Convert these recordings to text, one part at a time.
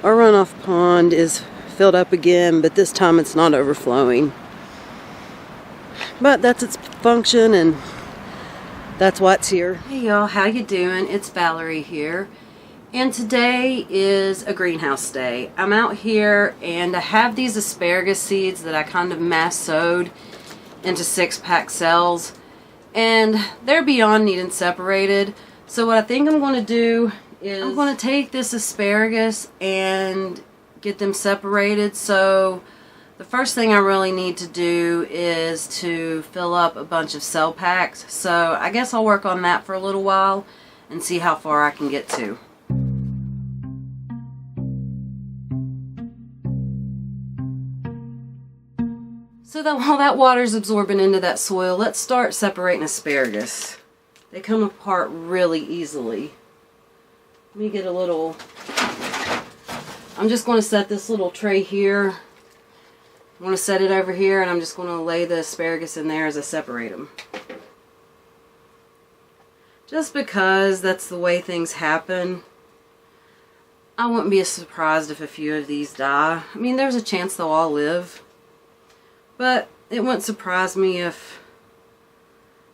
Our runoff pond is filled up again, but this time it's not overflowing. But that's its function, and that's why it's here. Hey y'all, how you doing? It's Valerie here, and today is a greenhouse day. I'm out here and I have these asparagus seeds that I kind of mass sowed into 6-pack cells, and they're beyond needing separated. So what I think I'm going to do is I'm going to take this asparagus and get them separated. So the first thing I really need to do is to fill up a bunch of cell packs. So I guess I'll work on that for a little while and see how far I can get to. So that while that water's absorbing into that soil, let's start separating asparagus. They come apart really easily. Let me get a little... I'm just going to set this little tray here. I'm going to set it over here, and I'm just going to lay the asparagus in there as I separate them. Just because that's the way things happen. I wouldn't be surprised if a few of these die. I mean, there's a chance they'll all live. But it wouldn't surprise me if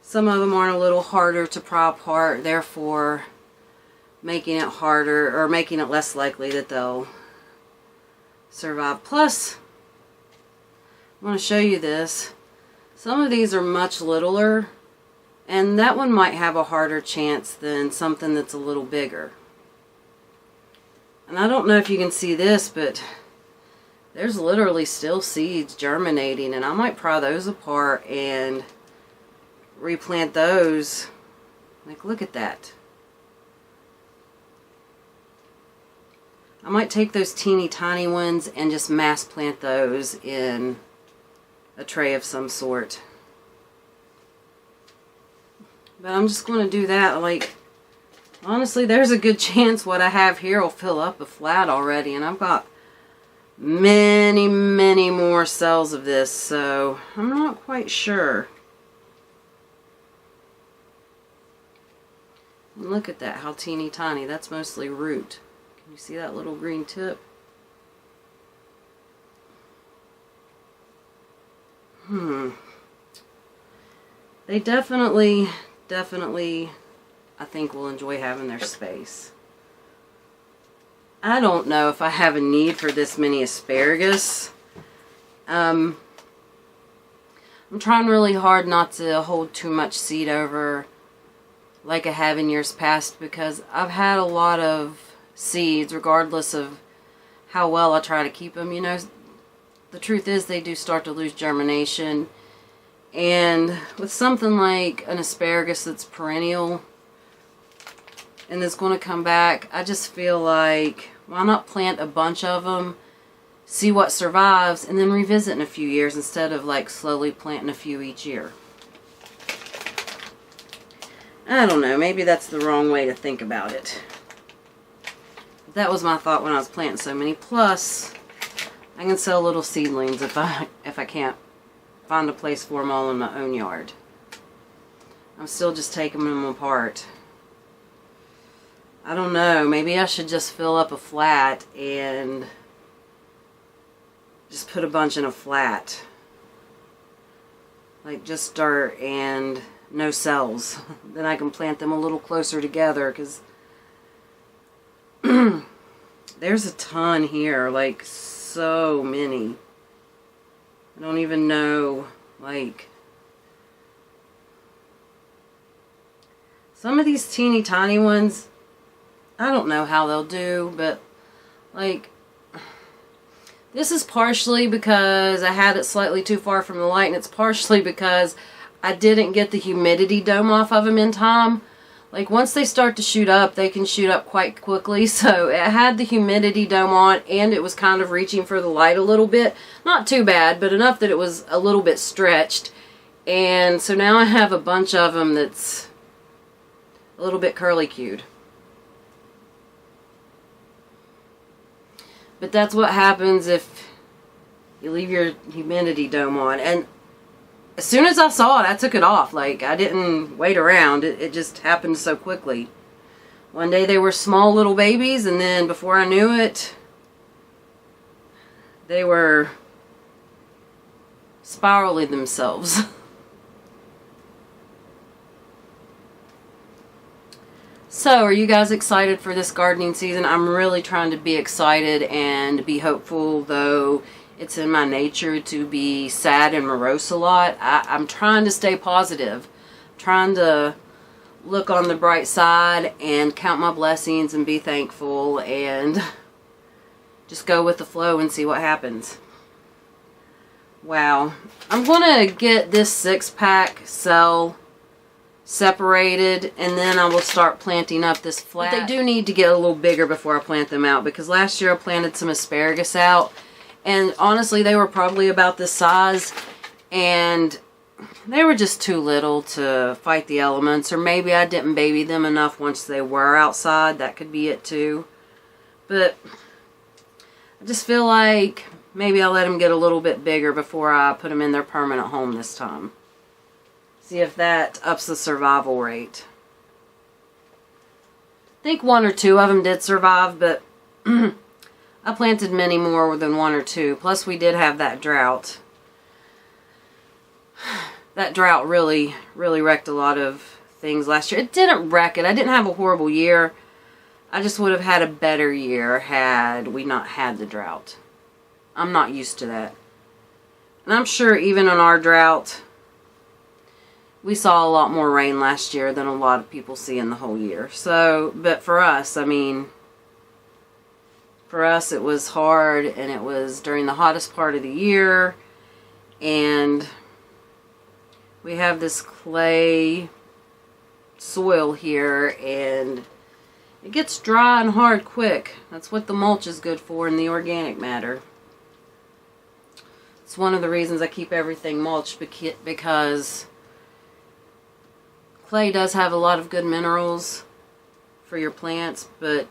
some of them are a little harder to pry apart, therefore making it harder, or making it less likely that they'll survive. Plus, I want to show you this. Some of these are much littler, and that one might have a harder chance than something that's a little bigger. And I don't know if you can see this, but there's literally still seeds germinating, and I might pry those apart and replant those. Like, look at that. I might take those teeny tiny ones and just mass plant those in a tray of some sort. But I'm just going to do that. Like, honestly, there's a good chance what I have here will fill up a flat already, and I've got many more cells of this, so I'm not quite sure. And look at that, how teeny tiny. That's mostly root. Can you see that little green tip? They definitely, I think will enjoy having their space. I don't know if I have a need for this many asparagus. I'm trying really hard not to hold too much seed over like I have in years past, because I've had a lot of seeds regardless of how well I try to keep them. You know, the truth is they do start to lose germination, and with something like an asparagus that's perennial and it's going to come back, I just feel like, why not plant a bunch of them, see what survives, and then revisit in a few years instead of like slowly planting a few each year. I don't know, maybe that's the wrong way to think about it. That was my thought when I was planting so many. Plus, I can sell little seedlings if I can't find a place for them all in my own yard. I'm still just taking them apart. I don't know, maybe I should just fill up a flat and just put a bunch in a flat. Like just dirt and no cells. Then I can plant them a little closer together, because there's a ton here, like so many. I don't even know, like, some of these teeny tiny ones, I don't know how they'll do, but like, this is partially because I had it slightly too far from the light, and it's partially because I didn't get the humidity dome off of them in time. Like, once they start to shoot up, they can shoot up quite quickly. So it had the humidity dome on, and it was kind of reaching for the light a little bit. Not too bad, but enough that it was a little bit stretched. And so now I have a bunch of them that's a little bit curly-cued. But that's what happens if you leave your humidity dome on. And as soon as I saw it, I took it off. Like, I didn't wait around. It just happened so quickly. One day they were small little babies, and then before I knew it, They were spiraling themselves. So, are you guys excited for this gardening season? I'm really trying to be excited and be hopeful, though it's in my nature to be sad and morose a lot. I'm trying to stay positive. Trying to look on the bright side and count my blessings and be thankful and just go with the flow and see what happens. Wow. I'm going to get this 6-pack cell separated, and then I will start planting up this flat. But they do need to get a little bigger before I plant them out, because last year I planted some asparagus out, and honestly they were probably about this size, and they were just too little to fight the elements, or maybe I didn't baby them enough once they were outside. That could be it too. But I just feel like maybe I'll let them get a little bit bigger before I put them in their permanent home this time. See if that ups the survival rate. I think 1 or 2 of them did survive, but I planted many more than 1 or 2. Plus we did have that drought. That drought really wrecked a lot of things last year. It didn't wreck it. I didn't have a horrible year. I just would have had a better year had we not had the drought. I'm not used to that. And I'm sure even in our drought, we saw a lot more rain last year than a lot of people see in the whole year. So, but for us, I mean, for us it was hard, and it was during the hottest part of the year, and we have this clay soil here, and it gets dry and hard quick. That's what the mulch is good for, and the organic matter. It's one of the reasons I keep everything mulched, because clay does have a lot of good minerals for your plants, but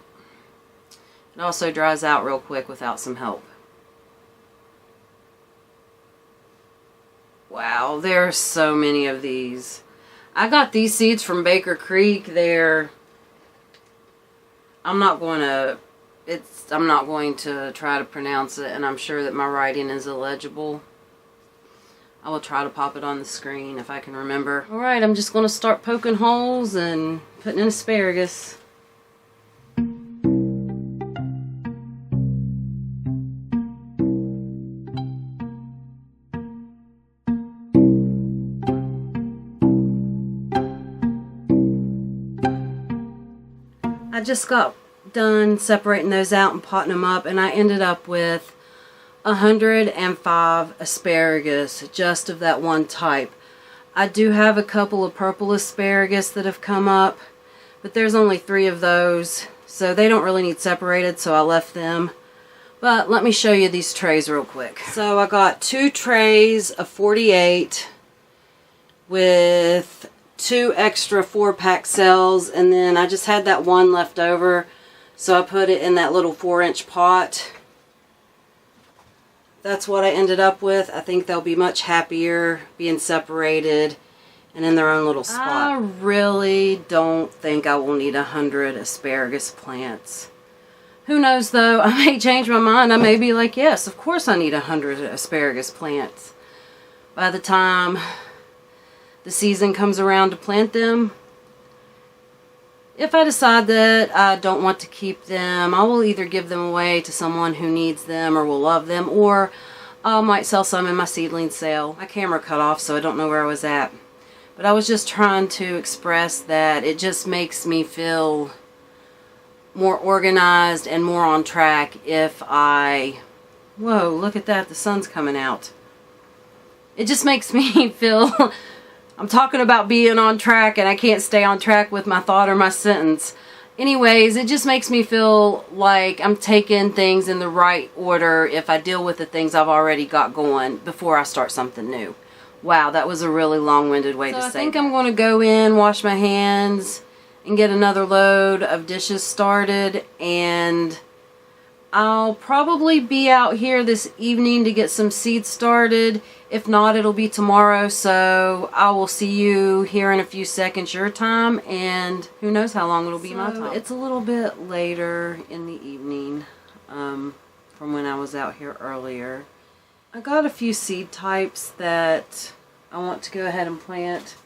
it also dries out real quick without some help. Wow, there are so many of these. I got these seeds from Baker Creek. I'm not going to try to pronounce it, and I'm sure that my writing is illegible. I will try to pop it on the screen if I can remember. Alright, I'm just going to start poking holes and putting in asparagus. I just got done separating those out and potting them up, and I ended up with 105 asparagus, just of that one type. I do have a couple of purple asparagus that have come up, but there's only 3 of those, so they don't really need separated, so I left them. But let me show you these trays real quick. So I got 2 trays of 48 with 2 extra 4-pack cells, and then I just had that one left over, so I put it in that little 4-inch pot. That's what I ended up with. I think they'll be much happier being separated and in their own little spot. I really don't think I will need 100 asparagus plants. Who knows though? I may change my mind. I may be like, yes, of course I need 100 asparagus plants. By the time the season comes around to plant them, if I decide that I don't want to keep them, I will either give them away to someone who needs them or will love them, or I might sell some in my seedling sale. My camera cut off, so I don't know where I was at. But I was just trying to express that it just makes me feel more organized and more on track if I... Whoa, look at that, the sun's coming out. It just makes me feel... I'm talking about being on track, and I can't stay on track with my thought or my sentence. Anyways, it just makes me feel like I'm taking things in the right order if I deal with the things I've already got going before I start something new. Wow, that was a really long-winded way to say that. I think I'm going to go in, wash my hands, and get another load of dishes started, and I'll probably be out here this evening to get some seeds started. If not, it'll be tomorrow, so I will see you here in a few seconds your time, and who knows how long it'll be my time. It's a little bit later in the evening. from when I was out here earlier. I got a few seed types that I want to go ahead and plant.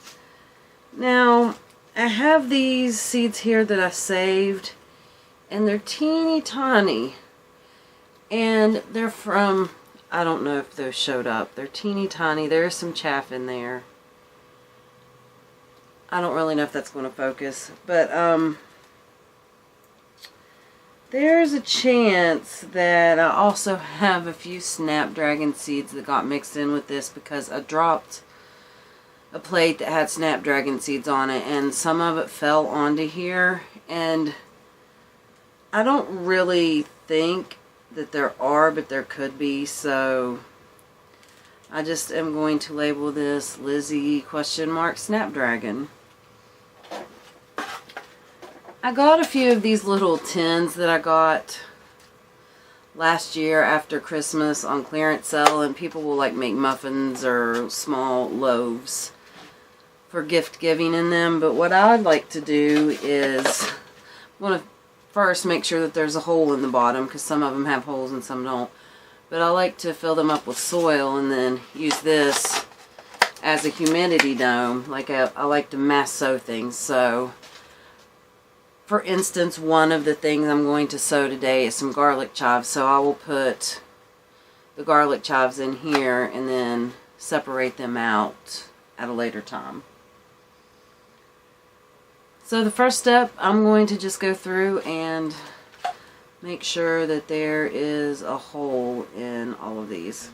Now, I have these seeds here that I saved, and they're teeny tiny. And they're from, I don't know if those showed up. They're teeny tiny. There's some chaff in there. I don't really know if that's going to focus, but there's a chance that I also have a few snapdragon seeds that got mixed in with this because I dropped a plate that had snapdragon seeds on it, and some of it fell onto here, and I don't really think that there are, but there could be, so I just am going to label this Lizzie Snapdragon. I got a few of these little tins that I got last year after Christmas on clearance sale, and people will like make muffins or small loaves for gift giving in them. But what I'd like to do is I want to first make sure that there's a hole in the bottom, because some of them have holes and some don't. But I like to fill them up with soil and then use this as a humidity dome. Like I like to mass sow things. So for instance, one of the things I'm going to sow today is some garlic chives. So I will put the garlic chives in here and then separate them out at a later time. So the first step, I'm going to just go through and make sure that there is a hole in all of these.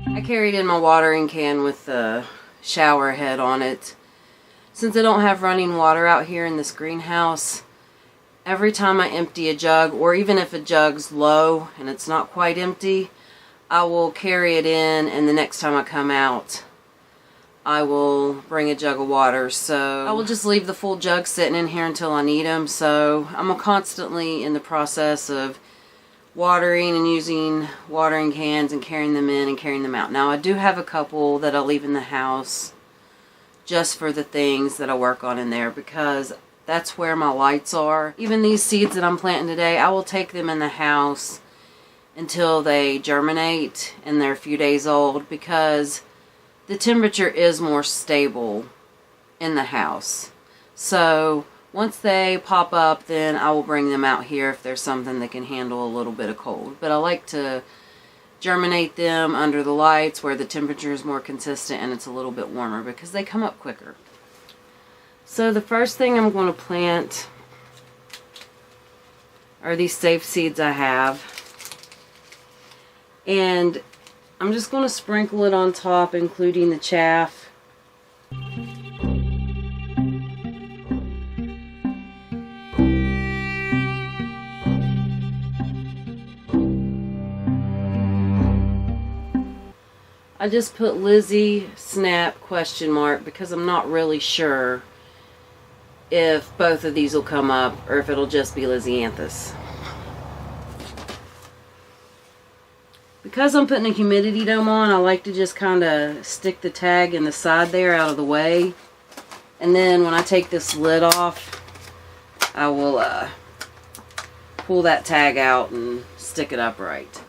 I carried in my watering can with the shower head on it. Since I don't have running water out here in this greenhouse, every time I empty a jug, or even if a jug's low and it's not quite empty, I will carry it in, and the next time I come out, I will bring a jug of water. So I will just leave the full jug sitting in here until I need them. So I'm constantly in the process of watering and using watering cans and carrying them in and carrying them out. Now I do have a couple that I'll leave in the house just for the things that I work on in there, because that's where my lights are. Even these seeds that I'm planting today, I will take them in the house until they germinate and they're a few days old, because the temperature is more stable in the house. So once they pop up, then I will bring them out here if there's something that can handle a little bit of cold. But I like to germinate them under the lights where the temperature is more consistent and it's a little bit warmer, because they come up quicker. So the first thing I'm going to plant are these safe seeds I have. And I'm just going to sprinkle it on top, including the chaff. I just put Lizzie Snap ? Because I'm not really sure if both of these will come up or if it'll just be Lizzieanthus. Because I'm putting a humidity dome on, I like to just kind of stick the tag in the side there out of the way. And then when I take this lid off, I will pull that tag out and stick it upright.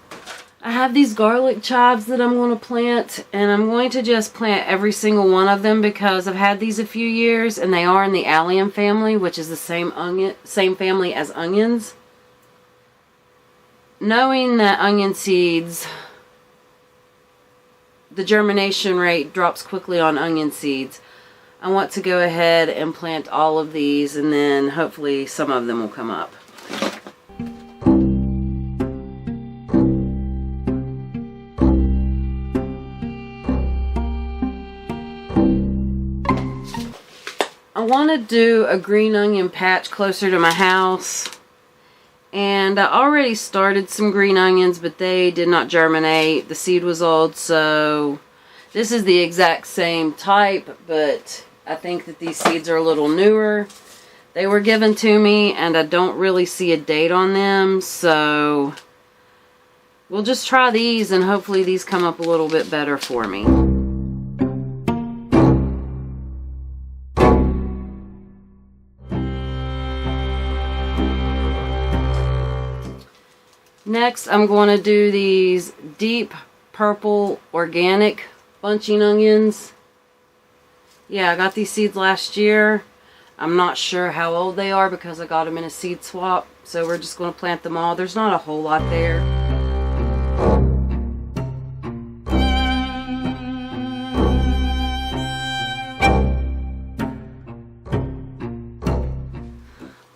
I have these garlic chives that I'm going to plant, and I'm going to just plant every single one of them because I've had these a few years, and they are in the allium family, which is the same family as onions. Knowing that onion seeds, the germination rate drops quickly on onion seeds, I want to go ahead and plant all of these, and then hopefully some of them will come up. I want to do a green onion patch closer to my house, and I already started some green onions, but they did not germinate. The seed was old, so this is the exact same type, but I think that these seeds are a little newer. They were given to me, and I don't really see a date on them, so we'll just try these, and hopefully these come up a little bit better for me. Next, I'm going to do these deep purple organic bunching onions. Yeah, I got these seeds last year. I'm not sure how old they are because I got them in a seed swap. So we're just going to plant them all. There's not a whole lot there.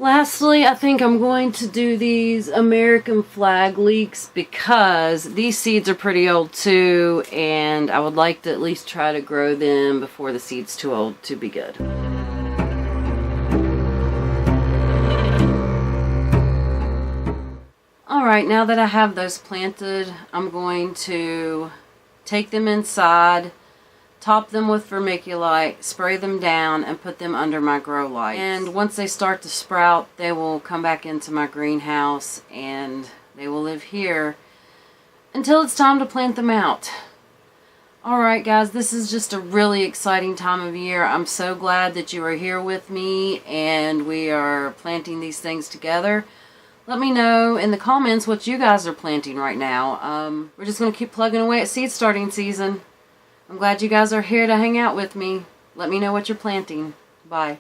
Lastly, I think I'm going to do these American flag leeks because these seeds are pretty old too, and I would like to at least try to grow them before the seed's too old to be good. Alright, now that I have those planted, I'm going to take them inside, top them with vermiculite, spray them down, and put them under my grow lights. And once they start to sprout, they will come back into my greenhouse and they will live here until it's time to plant them out. Alright guys, this is just a really exciting time of year. I'm so glad that you are here with me and we are planting these things together. Let me know in the comments what you guys are planting right now. We're just going to keep plugging away at seed starting season. I'm glad you guys are here to hang out with me. Let me know what you're planting. Bye.